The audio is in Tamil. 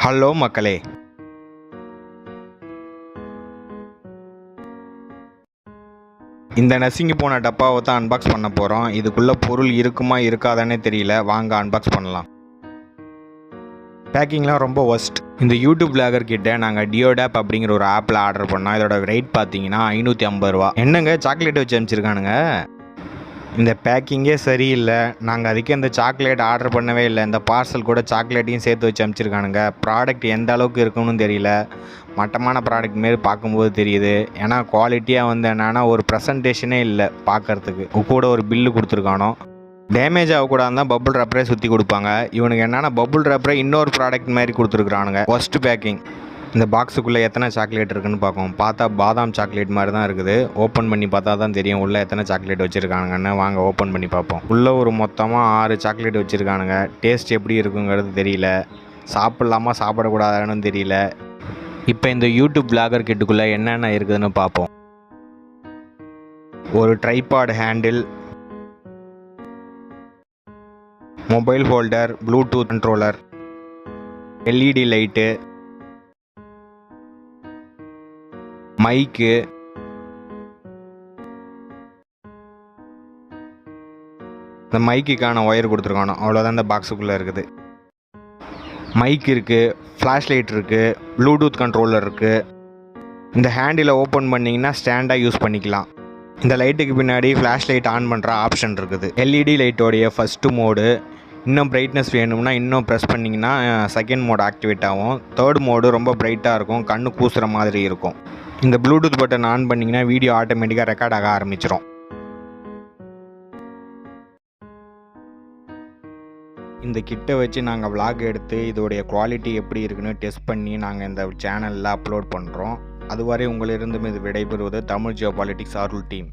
ஹலோ மக்களே, இந்த நசுங்கி போன டப்பாவை தான் அன்பாக்ஸ் பண்ண போகிறோம். இதுக்குள்ளே பொருள் இருக்குமா இருக்காதானே தெரியல. வாங்க அன்பாக்ஸ் பண்ணலாம். பேக்கிங்லாம் ரொம்ப ஒஸ்ட். இந்த யூடியூப் விளாகர் கிட்ட நாங்கள் டியோடாப் அப்படிங்கிற ஒரு ஆப்பில் ஆர்டர் பண்ணோம். இதோட ரேட் பார்த்தீங்கன்னா 550 ரூபா. என்னங்க சாக்லேட் வச்சு அனுப்பிச்சிருக்கானுங்க. இந்த பேக்கிங்கே சரியில்லை. நாங்கள் அதுக்கே இந்த சாக்லேட் ஆர்டர் பண்ணவே இல்லை. இந்த பார்சல் கூட சாக்லேட்டையும் சேர்த்து வச்சு அனுப்பிச்சிருக்கானுங்க. ப்ராடக்ட் எந்த அளவுக்கு இருக்குன்னு தெரியல. மட்டமான ப்ராடக்ட் மாரி பார்க்கும்போது தெரியுது. ஏன்னா குவாலிட்டியாக வந்து என்னென்னா ஒரு ப்ரெசன்டேஷனே இல்லை பார்க்குறதுக்கு. கூட ஒரு பில்லு கொடுத்துருக்கானோ. டேமேஜ் ஆகக்கூடாது தான் பபுள் ரேப்பரே சுற்றி கொடுப்பாங்க. இவனுக்கு என்னென்னா பபுள் ரேப்பரே இன்னொரு ப்ராடக்ட் மாதிரி கொடுத்துருக்குறானுங்க. First packing. இந்த பாக்ஸுக்குள்ளே எத்தனை சாக்லேட் இருக்குதுன்னு பார்ப்போம். பார்த்தா பாதாம் சாக்லேட் மாதிரி தான் இருக்குது. ஓப்பன் பண்ணி பார்த்தா தான் தெரியும் உள்ளே எத்தனை சாக்லேட் வச்சுருக்கானுங்கன்னு. வாங்க ஓப்பன் பண்ணி பார்ப்போம். உள்ளே ஒரு மொத்தமாக 6 சாக்லேட் வச்சுருக்கானுங்க. டேஸ்ட் எப்படி இருக்குங்கிறது தெரியல. சாப்பிட்லாமா சாப்பிடக்கூடாதுன்னு தெரியல. இப்போ இந்த யூடியூப் விளாகர் கிட்டுக்குள்ளே என்னென்ன இருக்குதுன்னு பார்ப்போம். ஒரு tripod handle, mobile holder, Bluetooth controller, LED light, mic, இந்த மைக்குக்கான ஒயர் கொடுத்துருக்கானோ. அவ்வளோதான் இந்த பாக்ஸுக்குள்ளே இருக்குது. மைக் இருக்குது, ஃப்ளாஷ் லைட் இருக்குது, ப்ளூடூத் கண்ட்ரோலர் இருக்குது. இந்த ஹேண்டிலை ஓப்பன் பண்ணிங்கன்னா ஸ்டாண்டாக யூஸ் பண்ணிக்கலாம். இந்த லைட்டுக்கு பின்னாடி ஃப்ளாஷ் லைட் ஆன் பண்ணுற ஆப்ஷன் இருக்குது. எல்இடி லைட்டோடைய ஃபஸ்ட்டு மோடு. இன்னும் பிரைட்னஸ் வேணும்னா இன்னும் ப்ரெஸ் பண்ணிங்கன்னா செகண்ட் மோடு ஆக்டிவேட் ஆகும். தேர்ட் மோடு ரொம்ப பிரைட்டாக இருக்கும், கண்ணு கூசுகிற மாதிரி இருக்கும். இந்த ப்ளூடூத் பட்டன் ஆன் பண்ணிங்கன்னா வீடியோ ஆட்டோமேட்டிக்காக ரெக்கார்ட் ஆக ஆரம்பிச்சிடும். இந்த கிட்டை வச்சு நாங்கள் விளாக் எடுத்து இதோடைய குவாலிட்டி எப்படி இருக்குன்னு டெஸ்ட் பண்ணி நாங்கள் இந்த சேனலில் அப்லோட் பண்ணுறோம். அதுவரை உங்களிடம் இது விடைபெறுவது Tamil Jio politics Orwell team.